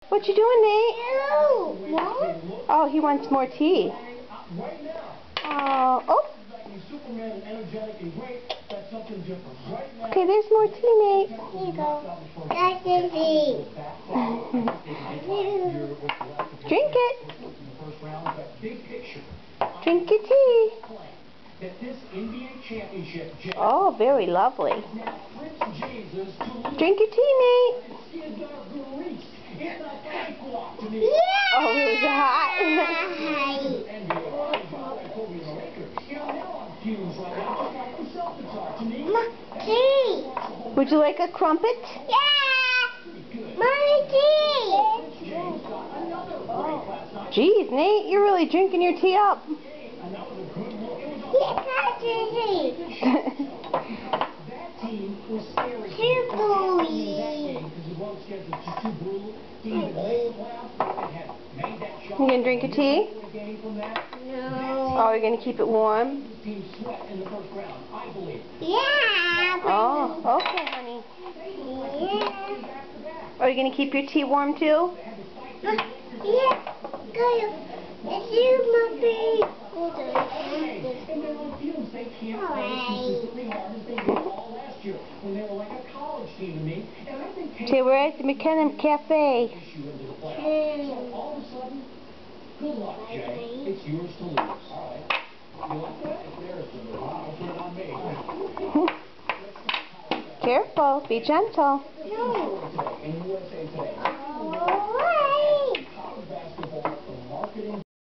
What you doing, Nate? No. Oh, he wants more tea. Oh. Okay, there's more tea, Nate. Here you go. That's tea. Drink it. Drink your tea. Oh, very lovely. Drink your tea, Nate. Yeah. Oh, it was hot. Tea. Would you like a crumpet? Yeah. My tea. Geez, Nate, you're really drinking your tea up. You gonna drink your tea? No. Oh, you're gonna keep it warm? Yeah. Oh, okay, honey. Yeah. Are you gonna keep your tea warm too? Yeah. Go. It's you, my baby. Okay, we're at the McKenna Cafe. Good luck, Jay. It's yours to lose. All right. You like that? It's theirs to lose. I'll put it on me. Careful, be gentle. No. And you want to say today.